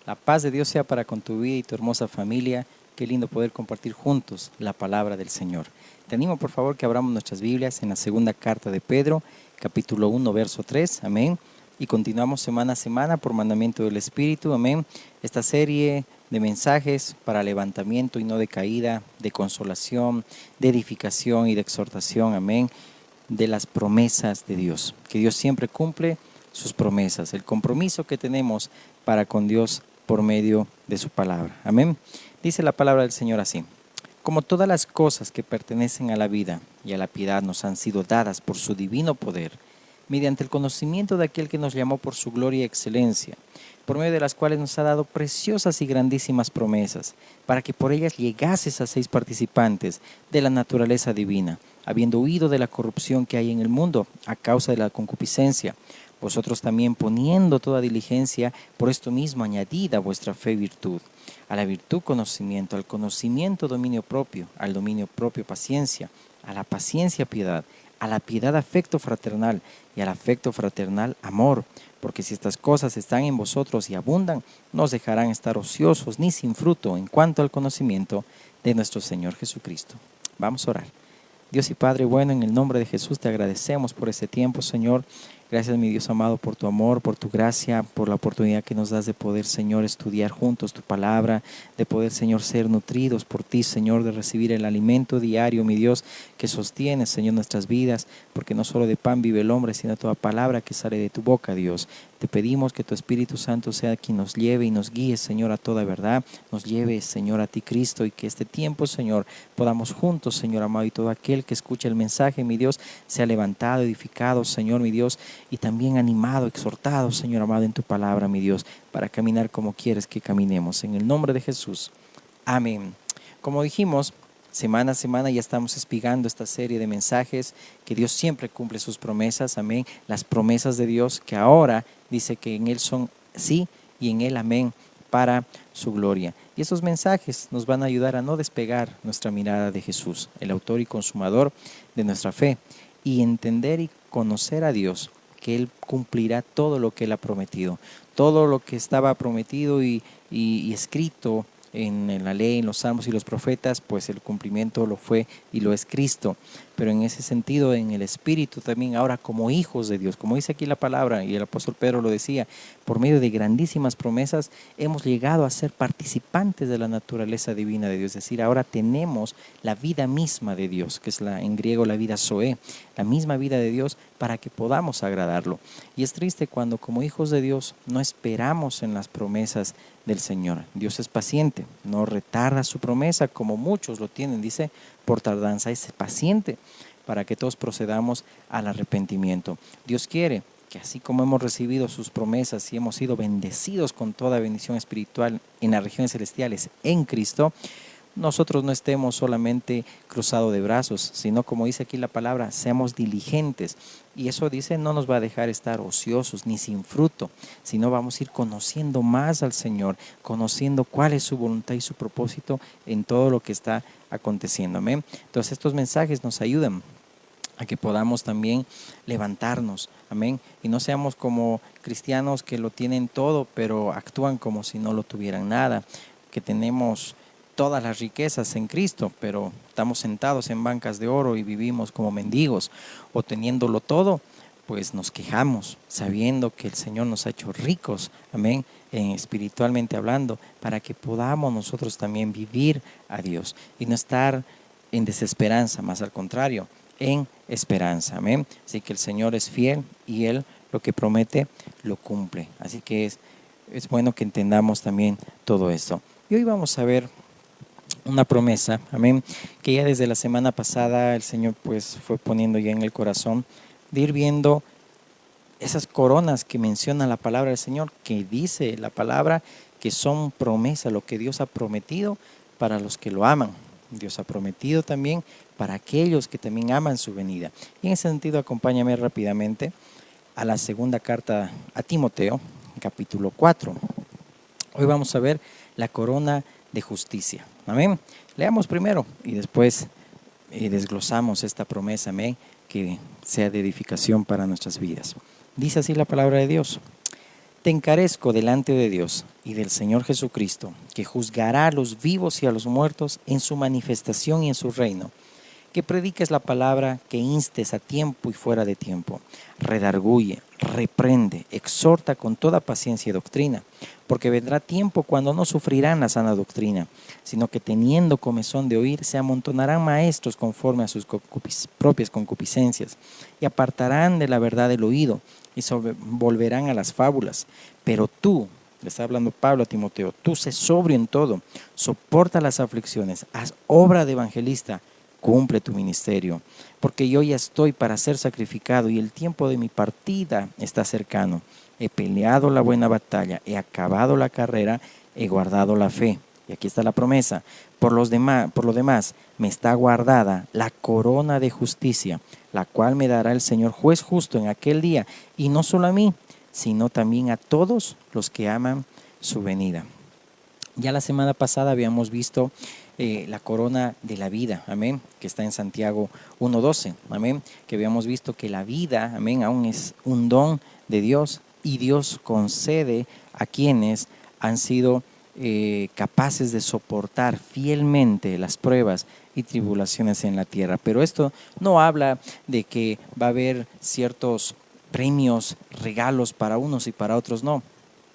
La paz de Dios sea para con tu vida y tu hermosa familia. Qué lindo poder compartir juntos la palabra del Señor. Te animo por favor que abramos nuestras Biblias en la segunda carta de Pedro, capítulo 1, verso 3. Amén. Y continuamos semana a semana por mandamiento del Espíritu. Amén. Esta serie de mensajes para levantamiento y no de caída, de consolación, de edificación y de exhortación. Amén. De las promesas de Dios. Que Dios siempre cumple sus promesas. El compromiso que tenemos para con Dios por medio de su palabra. Amén. Dice la palabra del Señor así: como todas las cosas que pertenecen a la vida y a la piedad nos han sido dadas por su divino poder, mediante el conocimiento de aquel que nos llamó por su gloria y excelencia, por medio de las cuales nos ha dado preciosas y grandísimas promesas, para que por ellas llegases a seis participantes de la naturaleza divina, habiendo huido de la corrupción que hay en el mundo a causa de la concupiscencia. Vosotros también, poniendo toda diligencia, por esto mismo añadid a vuestra fe virtud, a la virtud conocimiento, al conocimiento dominio propio, al dominio propio paciencia, a la paciencia piedad, a la piedad afecto fraternal y al afecto fraternal amor, porque si estas cosas están en vosotros y abundan, no os dejarán estar ociosos ni sin fruto en cuanto al conocimiento de nuestro Señor Jesucristo. Vamos a orar. Dios y Padre bueno, en el nombre de Jesús te agradecemos por este tiempo, Señor. Gracias, mi Dios amado, por tu amor, por tu gracia, por la oportunidad que nos das de poder, Señor, estudiar juntos tu palabra, de poder, Señor, ser nutridos por ti, Señor, de recibir el alimento diario, mi Dios, que sostiene, Señor, nuestras vidas, porque no solo de pan vive el hombre, sino de toda palabra que sale de tu boca, Dios. Te pedimos que tu Espíritu Santo sea quien nos lleve y nos guíe, Señor, a toda verdad, nos lleve, Señor, a ti, Cristo, y que este tiempo, Señor, podamos juntos, Señor amado, y todo aquel que escuche el mensaje, mi Dios, sea levantado, edificado, Señor, mi Dios, y también animado, exhortado, Señor amado, en tu palabra, mi Dios, para caminar como quieres que caminemos. En el nombre de Jesús. Amén. Como dijimos, semana a semana ya estamos espigando esta serie de mensajes que Dios siempre cumple sus promesas. Amén. Las promesas de Dios que ahora dice que en Él son sí y en Él amén para su gloria. Y esos mensajes nos van a ayudar a no despegar nuestra mirada de Jesús, el autor y consumador de nuestra fe, y entender y conocer a Dios, que Él cumplirá todo lo que Él ha prometido, todo lo que estaba prometido y escrito en la ley, en los salmos y los profetas, pues el cumplimiento lo fue y lo es Cristo. Pero en ese sentido, en el Espíritu también, ahora como hijos de Dios, como dice aquí la palabra, y el apóstol Pedro lo decía, por medio de grandísimas promesas hemos llegado a ser participantes de la naturaleza divina de Dios. Es decir, ahora tenemos la vida misma de Dios, que es en griego la vida zoe, la misma vida de Dios, para que podamos agradarlo. Y es triste cuando como hijos de Dios no esperamos en las promesas del Señor. Dios es paciente, no retarda su promesa como muchos lo tienen, dice, por tardanza. Es paciente para que todos procedamos al arrepentimiento. Dios quiere que así como hemos recibido sus promesas y hemos sido bendecidos con toda bendición espiritual en las regiones celestiales en Cristo, nosotros no estemos solamente cruzados de brazos, sino como dice aquí la palabra, seamos diligentes. Y eso dice, no nos va a dejar estar ociosos ni sin fruto, sino vamos a ir conociendo más al Señor, conociendo cuál es su voluntad y su propósito en todo lo que está aconteciendo. Amén. Entonces estos mensajes nos ayudan a que podamos también levantarnos, amén, y no seamos como cristianos que lo tienen todo, pero actúan como si no lo tuvieran nada, que tenemos todas las riquezas en Cristo, pero estamos sentados en bancas de oro y vivimos como mendigos, o teniéndolo todo, pues nos quejamos, sabiendo que el Señor nos ha hecho ricos, amén, espiritualmente hablando, para que podamos nosotros también vivir a Dios y no estar en desesperanza, más al contrario, en esperanza, amén. Así que el Señor es fiel y Él lo que promete lo cumple. Así que es bueno que entendamos también todo esto. Y hoy vamos a ver una promesa, amén, que ya desde la semana pasada el Señor pues fue poniendo ya en el corazón de ir viendo esas coronas que menciona la palabra del Señor, que dice la palabra que son promesas, lo que Dios ha prometido para los que lo aman. Dios ha prometido también para aquellos que también aman su venida. Y en ese sentido, acompáñame rápidamente a la segunda carta a Timoteo, capítulo 4. Hoy vamos a ver la corona de justicia. Amén. Leamos primero y después desglosamos esta promesa, amén, que sea de edificación para nuestras vidas. Dice así la palabra de Dios: te encarezco delante de Dios y del Señor Jesucristo, que juzgará a los vivos y a los muertos en su manifestación y en su reino, que prediques la palabra, que instes a tiempo y fuera de tiempo, redarguye, reprende, exhorta con toda paciencia y doctrina, porque vendrá tiempo cuando no sufrirán la sana doctrina, sino que teniendo comezón de oír, se amontonarán maestros conforme a sus propias concupiscencias, y apartarán de la verdad el oído, y volverán a las fábulas. Pero tú, le está hablando Pablo a Timoteo, tú sé sobrio en todo, soporta las aflicciones, haz obra de evangelista, cumple tu ministerio, porque yo ya estoy para ser sacrificado y el tiempo de mi partida está cercano. He peleado la buena batalla, he acabado la carrera, he guardado la fe. Y aquí está la promesa. Por lo demás, me está guardada la corona de justicia, la cual me dará el Señor juez justo en aquel día, y no solo a mí, sino también a todos los que aman su venida. Ya la semana pasada habíamos visto la corona de la vida, amén, que está en Santiago 1:12, amén, que habíamos visto que la vida, amén, aún es un don de Dios y Dios concede a quienes han sido capaces de soportar fielmente las pruebas y tribulaciones en la tierra. Pero esto no habla de que va a haber ciertos premios, regalos para unos y para otros no,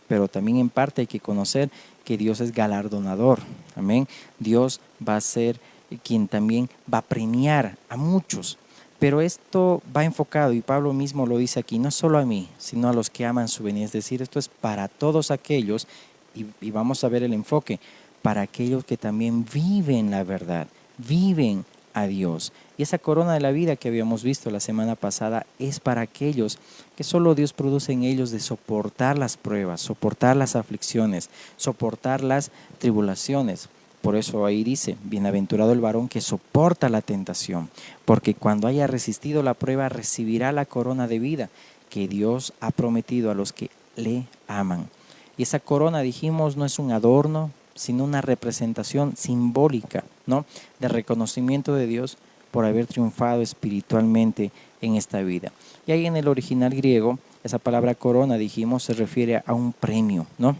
pero también en parte hay que conocer que Dios es galardonador, amén. Dios va a ser quien también va a premiar a muchos, pero esto va enfocado, y Pablo mismo lo dice aquí, no solo a mí, sino a los que aman su venida, es decir, esto es para todos aquellos, y vamos a ver el enfoque, para aquellos que también viven la verdad, viven a Dios. Y esa corona de la vida que habíamos visto la semana pasada es para aquellos que solo Dios produce en ellos de soportar las pruebas, soportar las aflicciones, soportar las tribulaciones. Por eso ahí dice, bienaventurado el varón que soporta la tentación, porque cuando haya resistido la prueba recibirá la corona de vida que Dios ha prometido a los que le aman. Y esa corona, dijimos, no es un adorno, sino una representación simbólica, ¿no?, de reconocimiento de Dios por haber triunfado espiritualmente en esta vida. Y ahí en el original griego, esa palabra corona, dijimos, se refiere a un premio, ¿no?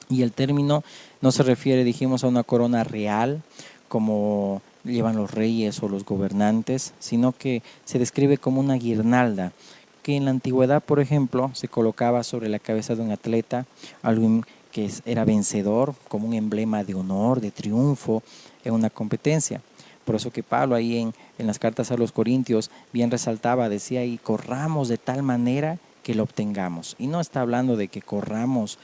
Y el término no se refiere, dijimos, a una corona real, como llevan los reyes o los gobernantes, sino que se describe como una guirnalda, que en la antigüedad, por ejemplo, se colocaba sobre la cabeza de un atleta, alguien que era vencedor, como un emblema de honor, de triunfo en una competencia. Por eso que Pablo ahí en las cartas a los Corintios bien resaltaba, decía, y corramos de tal manera que lo obtengamos. Y no está hablando de que corramos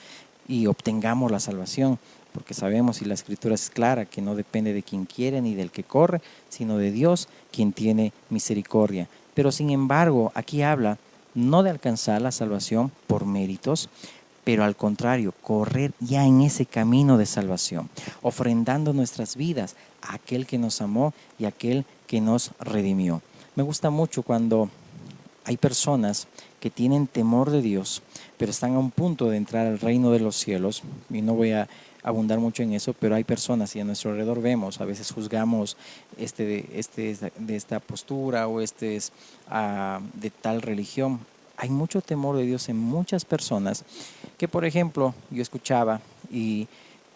y obtengamos la salvación, porque sabemos y la escritura es clara que no depende de quien quiere ni del que corre, sino de Dios quien tiene misericordia. Pero sin embargo, aquí habla no de alcanzar la salvación por méritos, pero al contrario, correr ya en ese camino de salvación, ofrendando nuestras vidas a aquel que nos amó y a aquel que nos redimió. Me gusta mucho cuando hay personas que tienen temor de Dios, pero están a un punto de entrar al reino de los cielos, y no voy a abundar mucho en eso, pero hay personas, y a nuestro alrededor vemos, a veces juzgamos de esta postura, o este es de tal religión. Hay mucho temor de Dios en muchas personas que, por ejemplo, yo escuchaba y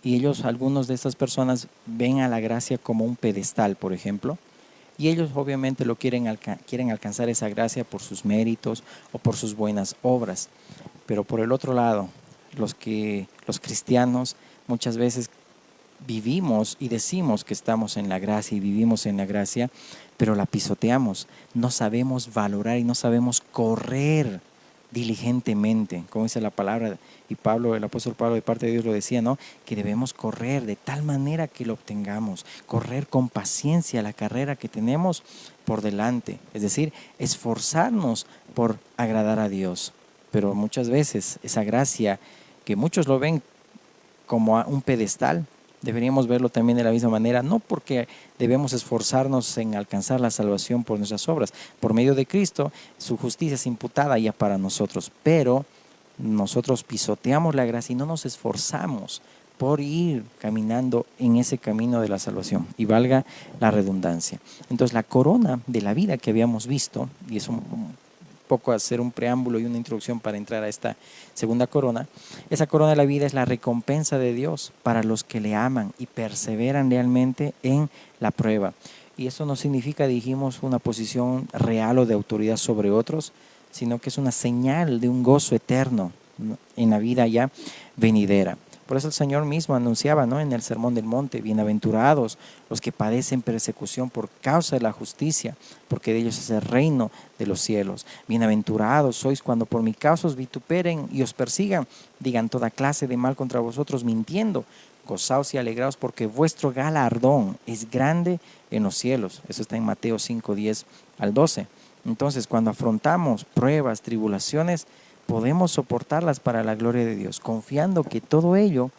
ellos, algunos de estas personas, ven a la gracia como un pedestal, por ejemplo, y ellos obviamente quieren alcanzar esa gracia por sus méritos o por sus buenas obras. Pero por el otro lado, los cristianos muchas veces vivimos y decimos que estamos en la gracia y vivimos en la gracia, pero la pisoteamos, no sabemos valorar y no sabemos correr diligentemente, como dice la palabra, y Pablo, el apóstol Pablo, de parte de Dios lo decía, ¿no?, que debemos correr de tal manera que lo obtengamos, correr con paciencia la carrera que tenemos por delante, es decir, esforzarnos por agradar a Dios. Pero muchas veces esa gracia, que muchos lo ven como a un pedestal, deberíamos verlo también de la misma manera, no porque debemos esforzarnos en alcanzar la salvación por nuestras obras. Por medio de Cristo, su justicia es imputada ya para nosotros, pero nosotros pisoteamos la gracia y no nos esforzamos por ir caminando en ese camino de la salvación, y valga la redundancia. Entonces, la corona de la vida que habíamos visto, y es un poco hacer un preámbulo y una introducción para entrar a esta segunda corona. Esa corona de la vida es la recompensa de Dios para los que le aman y perseveran realmente en la prueba. Y eso no significa, dijimos, una posición real o de autoridad sobre otros, sino que es una señal de un gozo eterno, ¿no?, en la vida ya venidera. Por eso el Señor mismo anunciaba, ¿no?, en el Sermón del Monte: bienaventurados los que padecen persecución por causa de la justicia, porque de ellos es el reino de los cielos. Bienaventurados sois cuando por mi causa os vituperen y os persigan, digan toda clase de mal contra vosotros mintiendo. Gozaos y alegraos, porque vuestro galardón es grande en los cielos. Eso está en Mateo 5, 10 al 12. Entonces, cuando afrontamos pruebas, tribulaciones, podemos soportarlas para la gloria de Dios, confiando que todo ello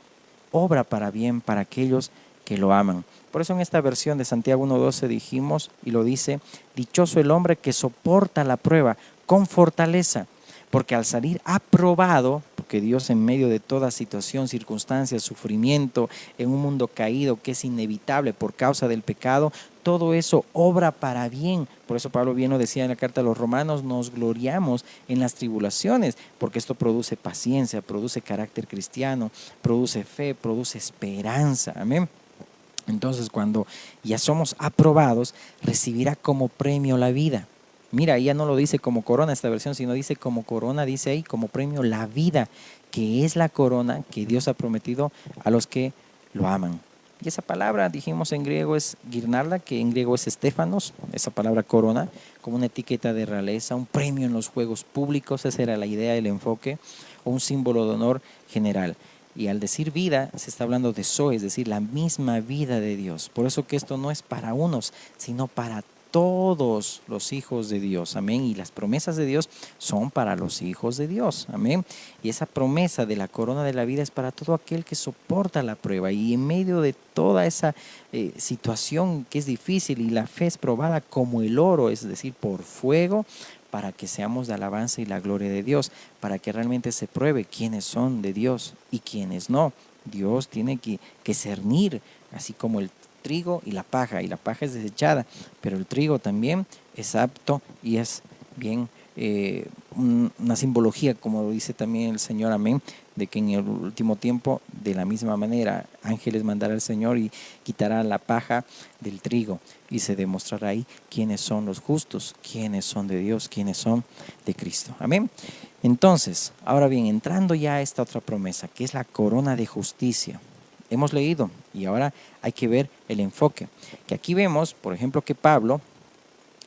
obra para bien para aquellos que lo aman. Por eso en esta versión de Santiago 1:12 dijimos, y lo dice: dichoso el hombre que soporta la prueba con fortaleza, porque al salir aprobado, porque Dios en medio de toda situación, circunstancia, sufrimiento, en un mundo caído que es inevitable por causa del pecado, todo eso obra para bien. Por eso Pablo bien lo decía en la carta a los Romanos: nos gloriamos en las tribulaciones, porque esto produce paciencia, produce carácter cristiano, produce fe, produce esperanza. Amén. Entonces, cuando ya somos aprobados, recibirá como premio la vida. Mira, ya no lo dice como corona esta versión, sino dice como corona, dice ahí como premio la vida, que es la corona que Dios ha prometido a los que lo aman. Y esa palabra, dijimos, en griego es guirnalda, que en griego es estéfanos, esa palabra corona, como una etiqueta de realeza, un premio en los juegos públicos, esa era la idea, el enfoque, o un símbolo de honor general. Y al decir vida, se está hablando de Zoe, es decir, la misma vida de Dios. Por eso que esto no es para unos, sino para todos los hijos de Dios. Amén. Y las promesas de Dios son para los hijos de Dios. Amén. Y esa promesa de la corona de la vida es para todo aquel que soporta la prueba. Y en medio de toda esa situación que es difícil, y la fe es probada como el oro, es decir, por fuego, para que seamos de alabanza y la gloria de Dios, para que realmente se pruebe quiénes son de Dios y quiénes no. Dios tiene que cernir, así como el trigo y la paja es desechada, pero el trigo también es apto y es bien una simbología, como lo dice también el Señor, amén, de que en el último tiempo, de la misma manera, ángeles mandará el Señor y quitará la paja del trigo, y se demostrará ahí quiénes son los justos, quiénes son de Dios, quiénes son de Cristo. Amén. Entonces, ahora bien, entrando ya a esta otra promesa, que es la corona de justicia. Hemos leído y ahora hay que ver el enfoque. Que aquí vemos, por ejemplo, que Pablo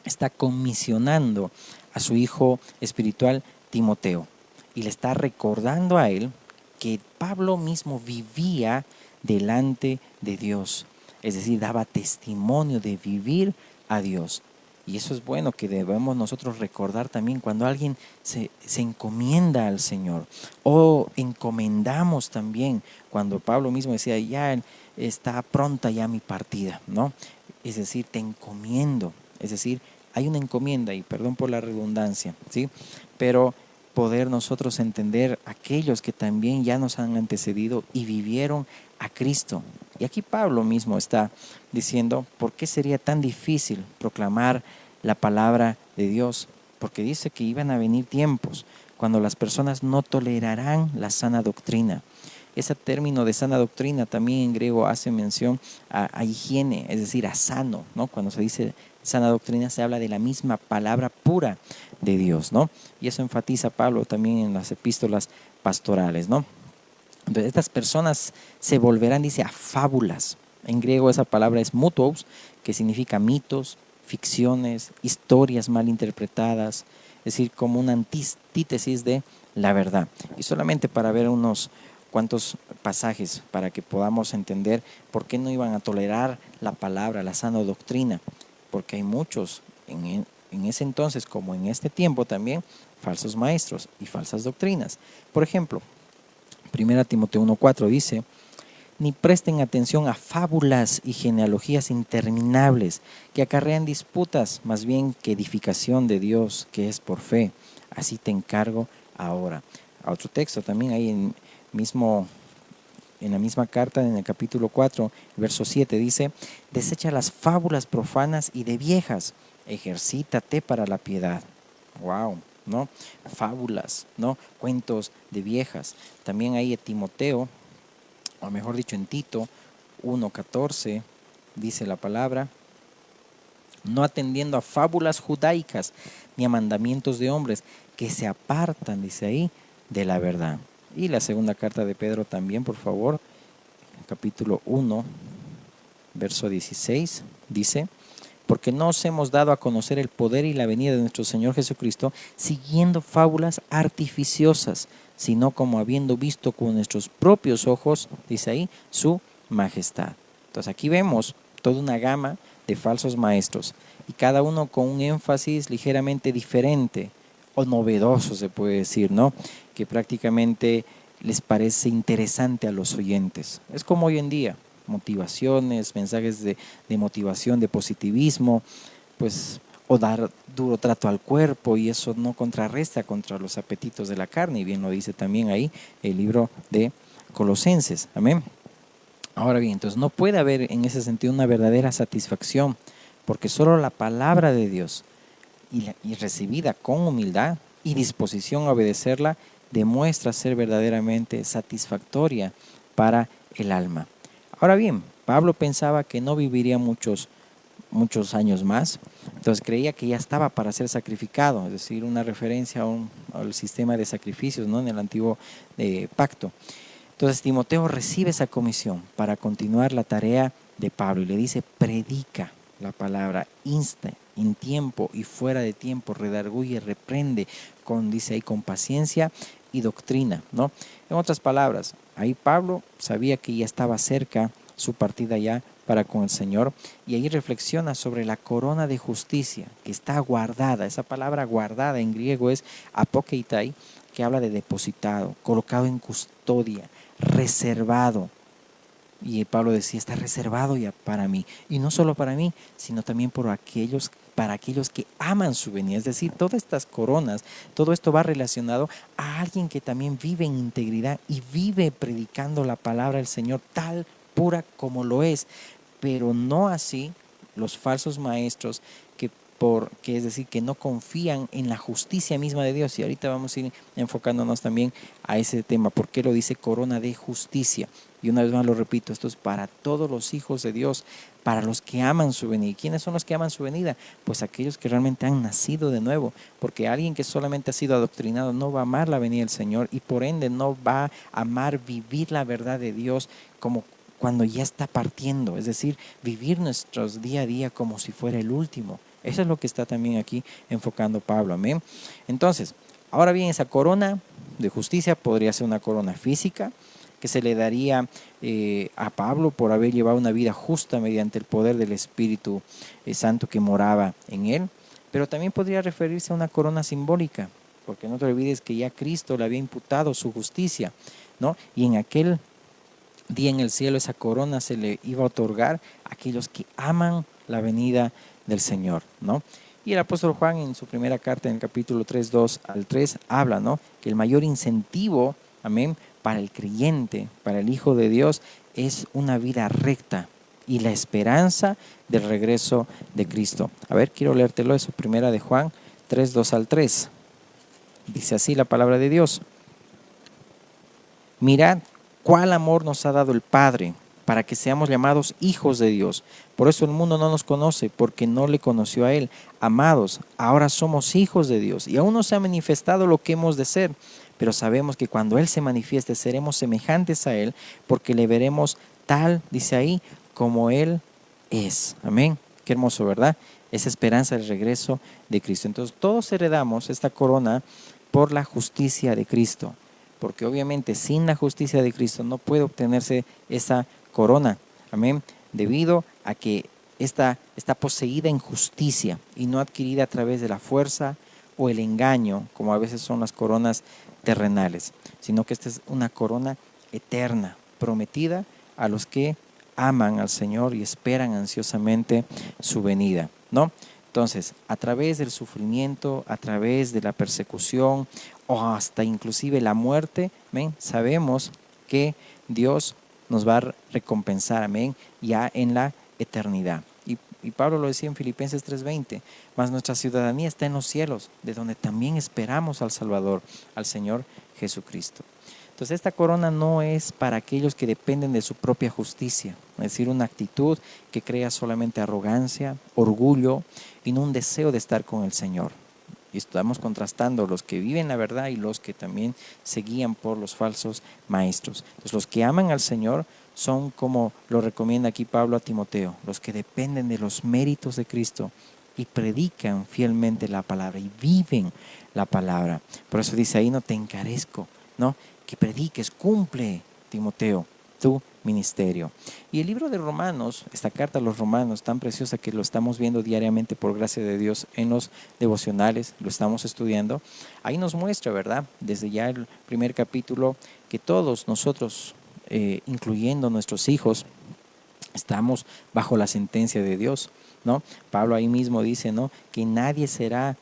está comisionando a su hijo espiritual Timoteo y le está recordando a él que Pablo mismo vivía delante de Dios, es decir, daba testimonio de vivir a Dios. Y eso es bueno, que debemos nosotros recordar también cuando alguien se encomienda al Señor, o encomendamos también, cuando Pablo mismo decía: ya está pronta ya mi partida, ¿no? Es decir, te encomiendo, es decir, hay una encomienda, y perdón por la redundancia, ¿sí? Pero poder nosotros entender aquellos que también ya nos han antecedido y vivieron a Cristo. Y aquí Pablo mismo está diciendo: ¿por qué sería tan difícil proclamar la palabra de Dios? Porque dice que iban a venir tiempos cuando las personas no tolerarán la sana doctrina. Ese término de sana doctrina también en griego hace mención a higiene, es decir, a sano, ¿no? Cuando se dice sana doctrina se habla de la misma palabra pura de Dios, ¿no? Y eso enfatiza Pablo también en las epístolas pastorales, ¿no? Entonces estas personas se volverán, dice, a fábulas. En griego esa palabra es mutos, que significa mitos, ficciones, historias mal interpretadas, es decir, como una antítesis de la verdad. Y solamente para ver unos cuantos pasajes para que podamos entender por qué no iban a tolerar la palabra, la sana doctrina, porque hay muchos en ese entonces como en este tiempo también falsos maestros y falsas doctrinas. Por ejemplo, 1 Timoteo 1:4 dice: ni presten atención a fábulas y genealogías interminables que acarrean disputas, más bien que edificación de Dios, que es por fe. Así te encargo ahora. A otro texto también ahí en la misma carta, en el capítulo 4, verso 7, dice: desecha las fábulas profanas y de viejas, ejercítate para la piedad. Wow. ¿no? Fábulas, ¿no? Cuentos de viejas. También ahí en Timoteo, o mejor dicho en Tito 1:14, dice la palabra, no atendiendo a fábulas judaicas ni a mandamientos de hombres que se apartan, dice ahí, de la verdad. Y la segunda carta de Pedro también, por favor, capítulo 1, verso 16, dice, porque no os hemos dado a conocer el poder y la venida de nuestro Señor Jesucristo siguiendo fábulas artificiosas, sino como habiendo visto con nuestros propios ojos, dice ahí, su majestad. Entonces aquí vemos toda una gama de falsos maestros y cada uno con un énfasis ligeramente diferente o novedoso, se puede decir, ¿no? Que prácticamente les parece interesante a los oyentes. Es como hoy en día, motivaciones, mensajes de motivación, de positivismo, pues, o dar duro trato al cuerpo, y eso no contrarresta contra los apetitos de la carne, y bien lo dice también ahí el libro de Colosenses. Amén. Ahora bien, entonces no puede haber en ese sentido una verdadera satisfacción, porque solo la palabra de Dios y recibida con humildad y disposición a obedecerla demuestra ser verdaderamente satisfactoria para el alma. Ahora bien, Pablo pensaba que no viviría muchos años más, entonces creía que ya estaba para ser sacrificado, es decir, una referencia al sistema de sacrificios, ¿no? En el antiguo pacto. Entonces Timoteo recibe esa comisión para continuar la tarea de Pablo y le dice, predica la palabra, insta en tiempo y fuera de tiempo, redarguye, reprende, dice ahí, con paciencia y doctrina, ¿no? En otras palabras, ahí Pablo sabía que ya estaba cerca su partida ya para con el Señor, y ahí reflexiona sobre la corona de justicia que está guardada. Esa palabra guardada en griego es apokeitai, que habla de depositado, colocado en custodia, reservado. Y Pablo decía, está reservado ya para mí, y no solo para mí, sino también para aquellos que aman su venida. Es decir, todas estas coronas, todo esto va relacionado a alguien que también vive en integridad y vive predicando la palabra del Señor tal pura como lo es, pero no así los falsos maestros que es decir, que no confían en la justicia misma de Dios. Y ahorita vamos a ir enfocándonos también a ese tema. ¿Por qué lo dice corona de justicia? Y una vez más lo repito, esto es para todos los hijos de Dios, para los que aman su venida. ¿Y quiénes son los que aman su venida? Pues aquellos que realmente han nacido de nuevo, porque alguien que solamente ha sido adoctrinado no va a amar la venida del Señor, y por ende no va a amar vivir la verdad de Dios como cuando ya está partiendo, es decir, vivir nuestros día a día como si fuera el último. Eso es lo que está también aquí enfocando Pablo, amén. Entonces, ahora bien, esa corona de justicia podría ser una corona física que se le daría a Pablo por haber llevado una vida justa mediante el poder del Espíritu Santo que moraba en él, pero también podría referirse a una corona simbólica, porque no te olvides que ya Cristo le había imputado su justicia, ¿no? Y en aquel día en el cielo esa corona se le iba a otorgar a aquellos que aman la venida del Señor, ¿no? Y el apóstol Juan en su primera carta en el capítulo 3, 2 al 3 habla, ¿no? Que el mayor incentivo, amén, para el creyente, para el Hijo de Dios, es una vida recta y la esperanza del regreso de Cristo. A ver, quiero leértelo eso, primera de Juan 3, 2 al 3. Dice así la palabra de Dios. Mirad cuál amor nos ha dado el Padre para que seamos llamados hijos de Dios. Por eso el mundo no nos conoce, porque no le conoció a Él. Amados, ahora somos hijos de Dios y aún no se ha manifestado lo que hemos de ser, pero sabemos que cuando Él se manifieste seremos semejantes a Él, porque le veremos tal, dice ahí, como Él es. Amén. Qué hermoso, ¿verdad? Esa esperanza del regreso de Cristo. Entonces todos heredamos esta corona por la justicia de Cristo, porque obviamente sin la justicia de Cristo no puede obtenerse esa corona, amén, debido a que esta está poseída en justicia y no adquirida a través de la fuerza o el engaño, como a veces son las coronas terrenales, sino que esta es una corona eterna, prometida a los que aman al Señor y esperan ansiosamente su venida, ¿no? Entonces, a través del sufrimiento, a través de la persecución o hasta inclusive la muerte, amén, sabemos que Dios nos va a recompensar, amén, ya en la eternidad. Y Y Pablo lo decía en Filipenses 3:20, mas nuestra ciudadanía está en los cielos, de donde también esperamos al Salvador, al Señor Jesucristo. Entonces esta corona no es para aquellos que dependen de su propia justicia, es decir, una actitud que crea solamente arrogancia, orgullo y no un deseo de estar con el Señor. Y estamos contrastando los que viven la verdad y los que también se guían por los falsos maestros. Entonces los que aman al Señor son, como lo recomienda aquí Pablo a Timoteo, los que dependen de los méritos de Cristo y predican fielmente la palabra y viven la palabra. Por eso dice ahí, no te encarezco, ¿no? Que prediques, cumple, Timoteo, tu ministerio. Y el libro de Romanos, esta carta a los Romanos, tan preciosa que lo estamos viendo diariamente por gracia de Dios en los devocionales, lo estamos estudiando, ahí nos muestra, ¿verdad? Desde ya el primer capítulo, que todos nosotros, incluyendo nuestros hijos, estamos bajo la sentencia de Dios, ¿no? Pablo ahí mismo dice, ¿no?, que nadie será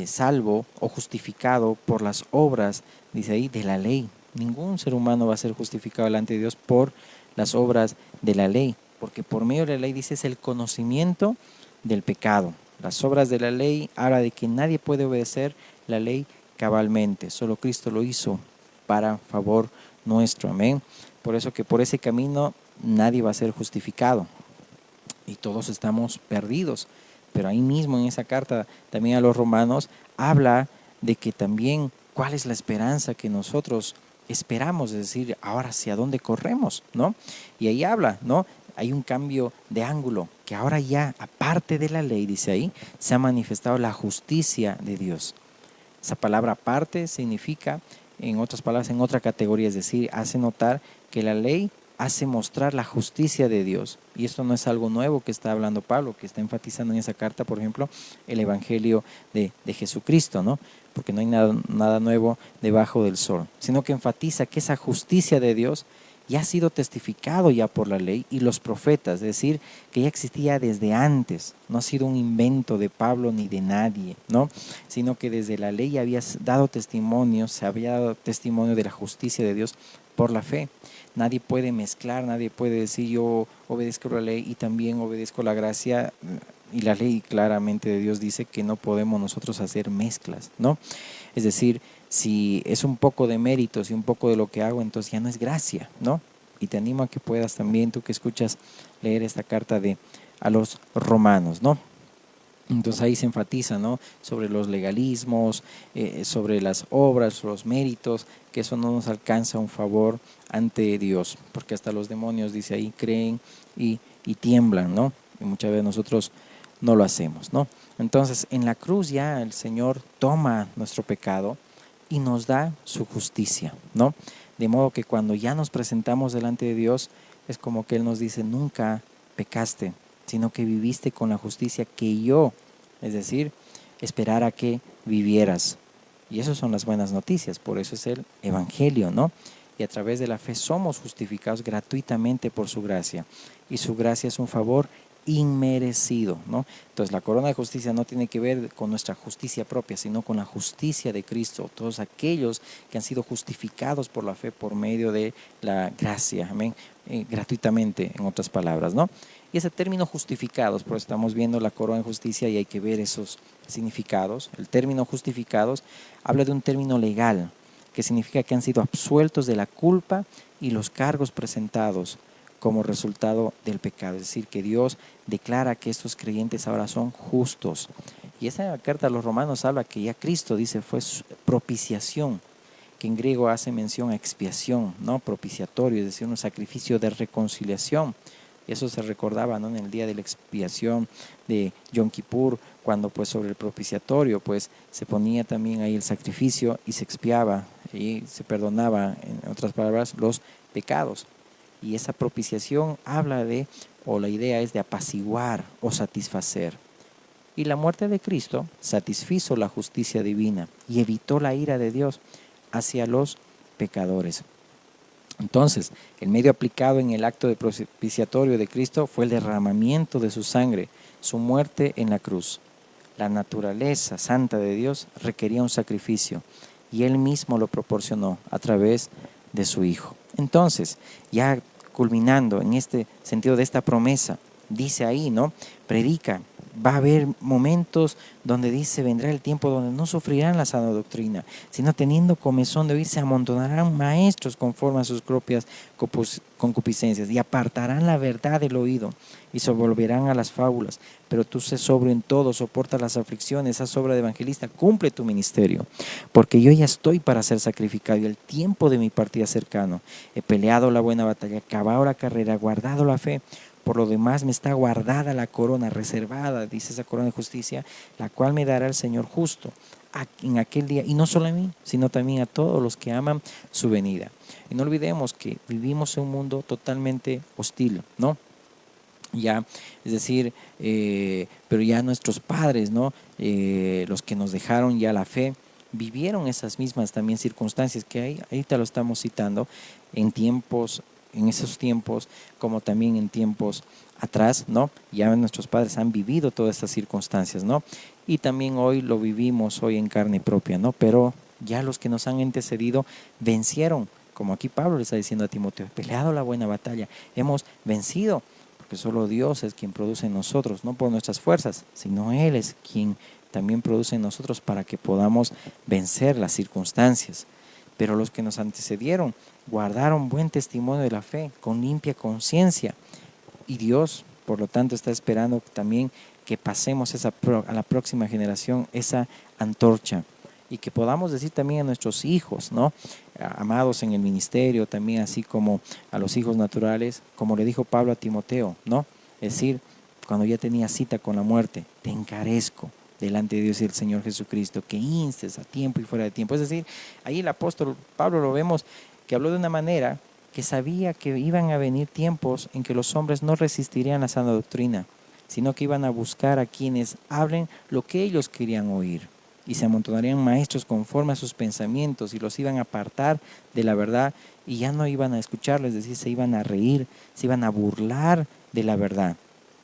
salvo o justificado por las obras, dice ahí, de la ley. Ningún ser humano va a ser justificado delante de Dios por las obras de la ley, porque por medio de la ley, dice, es el conocimiento del pecado. Las obras de la ley habla de que nadie puede obedecer la ley cabalmente, solo Cristo lo hizo para favor nuestro, amén. Por eso que por ese camino nadie va a ser justificado y todos estamos perdidos. Pero ahí mismo en esa carta también a los romanos habla de que también cuál es la esperanza que nosotros esperamos, es decir, ahora hacia dónde corremos, ¿no? Y ahí habla, ¿no? Hay un cambio de ángulo, que ahora ya, aparte de la ley, dice ahí, se ha manifestado la justicia de Dios. Esa palabra aparte significa, en otras palabras, en otra categoría, es decir, hace notar que la ley hace mostrar la justicia de Dios. Y esto no es algo nuevo que está hablando Pablo, que está enfatizando en esa carta, por ejemplo, el Evangelio de Jesucristo, ¿no? Porque no hay nada nuevo debajo del sol, sino que enfatiza que esa justicia de Dios ya ha sido testificado ya por la ley y los profetas, es decir, que ya existía desde antes, no ha sido un invento de Pablo ni de nadie, ¿no? Sino que desde la ley había dado testimonio, se había dado testimonio de la justicia de Dios por la fe. Nadie puede mezclar, nadie puede decir yo obedezco la ley y también obedezco la gracia, y la ley claramente de Dios dice que no podemos nosotros hacer mezclas, ¿no? Es decir, si es un poco de méritos y un poco de lo que hago, entonces ya no es gracia, ¿no? Y te animo a que puedas también, tú que escuchas, leer esta carta a los romanos, ¿no? Entonces ahí se enfatiza, ¿no?, sobre los legalismos, sobre las obras, los méritos, que eso no nos alcanza un favor ante Dios, porque hasta los demonios, dice ahí, creen y tiemblan, ¿no? Y muchas veces nosotros no lo hacemos, ¿no? Entonces en la cruz ya el Señor toma nuestro pecado y nos da su justicia, ¿no? De modo que cuando ya nos presentamos delante de Dios, es como que Él nos dice, nunca pecaste, sino que viviste con la justicia que yo, es decir, esperar a que vivieras. Y esas son las buenas noticias, por eso es el Evangelio, ¿no? Y a través de la fe somos justificados gratuitamente por su gracia. Y su gracia es un favor inmerecido, ¿no? Entonces la corona de justicia no tiene que ver con nuestra justicia propia, sino con la justicia de Cristo. Todos aquellos que han sido justificados por la fe por medio de la gracia, amén, gratuitamente, en otras palabras, ¿no? Y ese término justificados, pues estamos viendo la corona de justicia y hay que ver esos significados. El término justificados habla de un término legal, que significa que han sido absueltos de la culpa y los cargos presentados como resultado del pecado. Es decir, que Dios declara que estos creyentes ahora son justos. Y esa carta a los romanos habla que ya Cristo, dice, fue propiciación, que en griego hace mención a expiación, ¿no? Propiciatorio, es decir, un sacrificio de reconciliación. Y eso se recordaba, ¿no?, en el día de la expiación de Yom Kippur, cuando pues sobre el propiciatorio pues se ponía también ahí el sacrificio y se expiaba y se perdonaba, en otras palabras, los pecados. Y esa propiciación habla de, o la idea es de apaciguar o satisfacer. Y la muerte de Cristo satisfizo la justicia divina y evitó la ira de Dios hacia los pecadores. Entonces, el medio aplicado en el acto de propiciatorio de Cristo fue el derramamiento de su sangre, su muerte en la cruz. La naturaleza santa de Dios requería un sacrificio y Él mismo lo proporcionó a través de su Hijo. Entonces, ya culminando en este sentido de esta promesa, dice ahí, ¿no? Predica. Va a haber momentos donde dice, vendrá el tiempo donde no sufrirán la sana doctrina, sino teniendo comezón de oír, se amontonarán maestros conforme a sus propias concupiscencias y apartarán la verdad del oído y se volverán a las fábulas. Pero tú sé sobrio en todo, soporta las aflicciones, haz obra de evangelista, cumple tu ministerio, porque yo ya estoy para ser sacrificado y el tiempo de mi partida cercano. He peleado la buena batalla, acabado la carrera, guardado la fe. Por lo demás me está guardada la corona, reservada, dice esa corona de justicia, la cual me dará el Señor justo en aquel día, y no solo a mí, sino también a todos los que aman su venida. Y no olvidemos que vivimos en un mundo totalmente hostil, ¿no? Ya, es decir, pero ya nuestros padres, ¿no? Los que nos dejaron ya la fe, vivieron esas mismas también circunstancias que ahorita lo estamos citando en esos tiempos, como también en tiempos atrás, ¿no? Ya nuestros padres han vivido todas estas circunstancias, ¿no? Y también hoy lo vivimos hoy en carne propia, ¿no? Pero ya los que nos han antecedido vencieron, como aquí Pablo le está diciendo a Timoteo, he peleado la buena batalla, hemos vencido, porque solo Dios es quien produce en nosotros, no por nuestras fuerzas, sino Él es quien también produce en nosotros para que podamos vencer las circunstancias. Pero los que nos antecedieron guardaron buen testimonio de la fe con limpia conciencia, y Dios, por lo tanto, está esperando también que pasemos a la próxima generación esa antorcha y que podamos decir también a nuestros hijos, ¿no? Amados en el ministerio, también así como a los hijos naturales, como le dijo Pablo a Timoteo, ¿no? Es decir, cuando ya tenía cita con la muerte, te encarezco delante de Dios y el Señor Jesucristo, que instes a tiempo y fuera de tiempo. Es decir, ahí el apóstol Pablo lo vemos que habló de una manera que sabía que iban a venir tiempos en que los hombres no resistirían la sana doctrina, sino que iban a buscar a quienes hablen lo que ellos querían oír, y se amontonarían maestros conforme a sus pensamientos y los iban a apartar de la verdad y ya no iban a escucharles, es decir, se iban a reír, se iban a burlar de la verdad,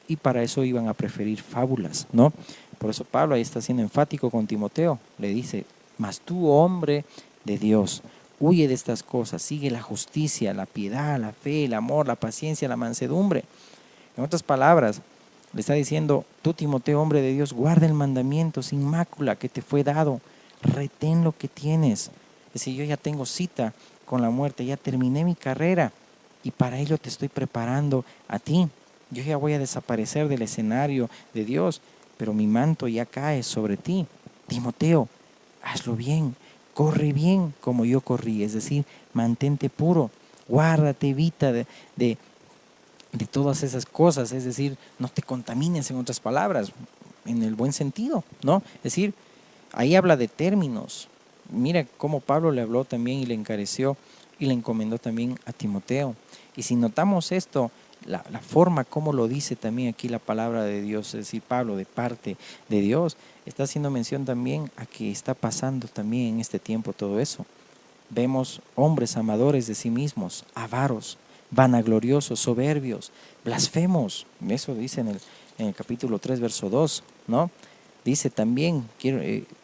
y para eso iban a preferir fábulas, ¿no? Por eso Pablo ahí está siendo enfático con Timoteo, le dice, mas tú, hombre de Dios, huye de estas cosas, sigue la justicia, la piedad, la fe, el amor, la paciencia, la mansedumbre. En otras palabras, le está diciendo, tú, Timoteo, hombre de Dios, guarda el mandamiento sin mácula que te fue dado, retén lo que tienes. Es decir, yo ya tengo cita con la muerte, ya terminé mi carrera y para ello te estoy preparando a ti. Yo ya voy a desaparecer del escenario de Dios, pero mi manto ya cae sobre ti. Timoteo, hazlo bien, corre bien como yo corrí, es decir, mantente puro, guárdate, evita de todas esas cosas, es decir, no te contamines, en otras palabras, en el buen sentido, ¿no? Es decir, ahí habla de términos. Mira cómo Pablo le habló también y le encareció y le encomendó también a Timoteo. Y si notamos esto, la forma como lo dice también aquí la palabra de Dios, es decir, Pablo de parte de Dios, está haciendo mención también a que está pasando también en este tiempo todo eso. Vemos hombres amadores de sí mismos, avaros, vanagloriosos, soberbios, blasfemos. Eso dice en el capítulo 3, verso 2, ¿no? Dice también,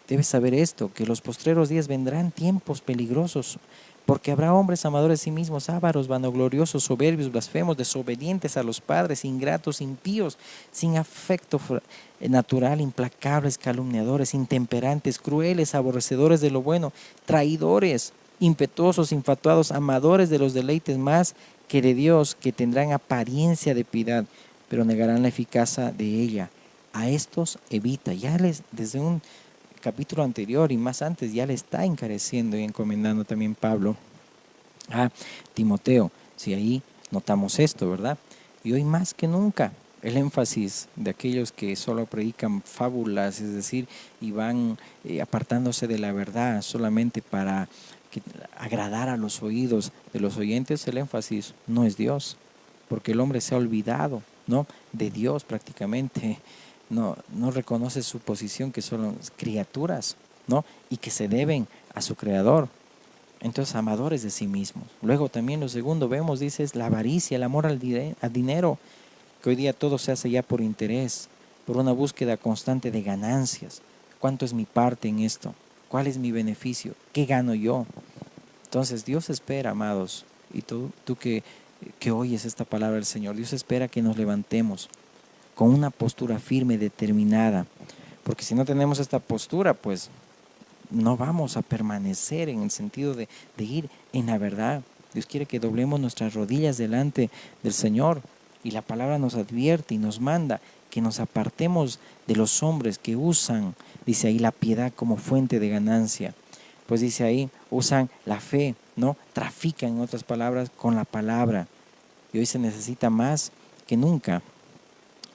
debes saber esto, que los postreros días vendrán tiempos peligrosos, porque habrá hombres amadores de sí mismos, ávaros, vanagloriosos, soberbios, blasfemos, desobedientes a los padres, ingratos, impíos, sin afecto natural, implacables, calumniadores, intemperantes, crueles, aborrecedores de lo bueno, traidores, impetuosos, infatuados, amadores de los deleites más que de Dios, que tendrán apariencia de piedad, pero negarán la eficacia de ella. A estos evita. Desde un capítulo anterior y más antes, ya le está encareciendo y encomendando también Pablo a Timoteo. Si ahí notamos esto, ¿verdad? Y hoy más que nunca, el énfasis de aquellos que solo predican fábulas, es decir, y van apartándose de la verdad solamente para agradar a los oídos de los oyentes, el énfasis no es Dios, porque el hombre se ha olvidado, ¿no?, de Dios prácticamente. No reconoce su posición, que son criaturas, ¿no?, y que se deben a su creador. Entonces, amadores de sí mismos. Luego también lo segundo vemos, dice, es la avaricia, el amor al dinero, que hoy día todo se hace ya por interés, por una búsqueda constante de ganancias. ¿Cuánto es mi parte en esto? ¿Cuál es mi beneficio? ¿Qué gano yo? Entonces Dios espera, amados, y tú que oyes esta palabra del Señor, Dios espera que nos levantemos, con una postura firme, determinada. Porque si no tenemos esta postura, pues no vamos a permanecer en el sentido de ir en la verdad. Dios quiere que doblemos nuestras rodillas delante del Señor, y la palabra nos advierte y nos manda que nos apartemos de los hombres que usan, dice ahí, la piedad como fuente de ganancia. Pues dice ahí, usan la fe, ¿no? Trafican, en otras palabras, con la palabra. Y hoy se necesita más que nunca,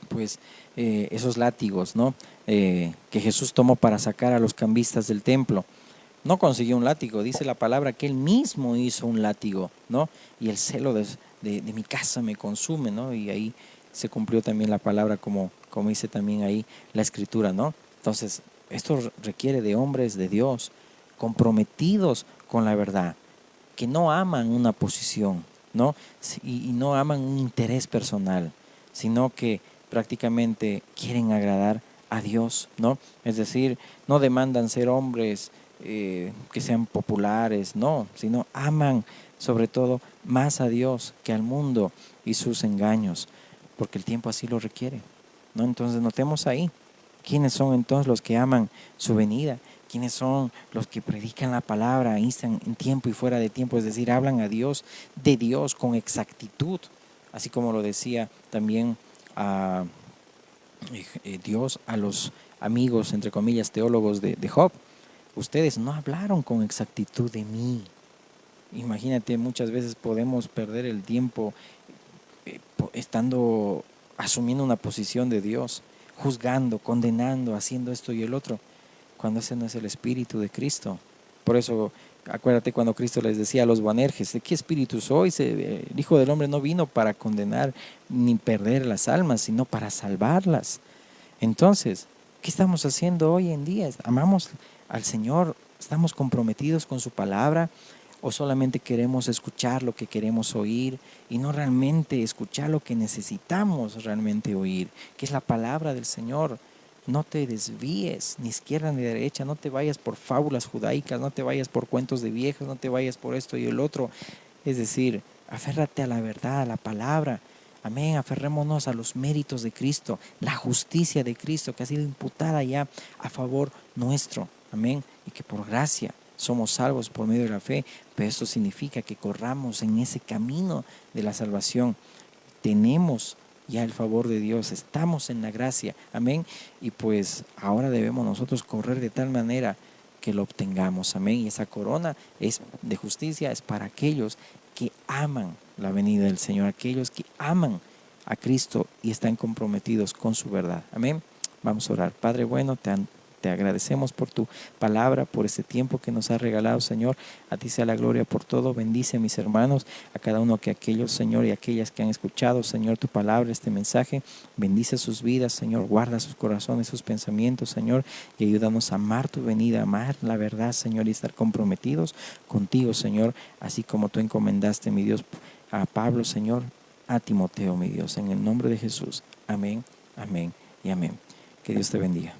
pues, esos látigos, ¿no? Que Jesús tomó para sacar a los cambistas del templo. No consiguió un látigo, dice la palabra que él mismo hizo un látigo, ¿no? Y el celo de mi casa me consume, ¿no? Y ahí se cumplió también la palabra como dice también ahí la escritura, ¿no? Entonces, esto requiere de hombres de Dios, comprometidos con la verdad, que no aman una posición, ¿no? Y no aman un interés personal, sino que prácticamente quieren agradar a Dios, ¿no? Es decir, no demandan ser hombres que sean populares, no, sino aman sobre todo más a Dios que al mundo y sus engaños, porque el tiempo así lo requiere, ¿no? Entonces notemos ahí, ¿quiénes son entonces los que aman su venida? ¿Quiénes son los que predican la palabra, instan en tiempo y fuera de tiempo? Es decir, hablan a Dios, de Dios con exactitud, así como lo decía también Dios a los amigos, entre comillas, teólogos de Job. Ustedes no hablaron con exactitud de mí. Imagínate, muchas veces podemos perder el tiempo estando asumiendo una posición de Dios, juzgando, condenando, haciendo esto y el otro, cuando ese no es el espíritu de Cristo. Por eso, acuérdate cuando Cristo les decía a los Boanerges, ¿de qué espíritu sois? El Hijo del Hombre no vino para condenar ni perder las almas, sino para salvarlas. Entonces, ¿qué estamos haciendo hoy en día? ¿Amamos al Señor? ¿Estamos comprometidos con su palabra? ¿O solamente queremos escuchar lo que queremos oír y no realmente escuchar lo que necesitamos realmente oír, que es la palabra del Señor? No te desvíes ni izquierda ni derecha, no te vayas por fábulas judaicas, no te vayas por cuentos de viejas, no te vayas por esto y el otro. Es decir, aférrate a la verdad, a la palabra. Amén, aferrémonos a los méritos de Cristo, la justicia de Cristo que ha sido imputada ya a favor nuestro. Amén, y que por gracia somos salvos por medio de la fe, pero esto significa que corramos en ese camino de la salvación. Tenemos ya el favor de Dios, estamos en la gracia, amén, y pues ahora debemos nosotros correr de tal manera que lo obtengamos, amén, y esa corona es de justicia, es para aquellos que aman la venida del Señor, aquellos que aman a Cristo y están comprometidos con su verdad, amén. Vamos a orar. Padre bueno, te agradecemos por tu palabra, por este tiempo que nos has regalado, Señor. A ti sea la gloria por todo. Bendice a mis hermanos, a cada uno que aquellos, Señor, y aquellas que han escuchado, Señor, tu palabra, este mensaje. Bendice sus vidas, Señor. Guarda sus corazones, sus pensamientos, Señor, y ayúdanos a amar tu venida, a amar la verdad, Señor, y estar comprometidos contigo, Señor, así como tú encomendaste, mi Dios, a Pablo, Señor, a Timoteo, mi Dios, en el nombre de Jesús. Amén, amén y amén. Que Dios te bendiga.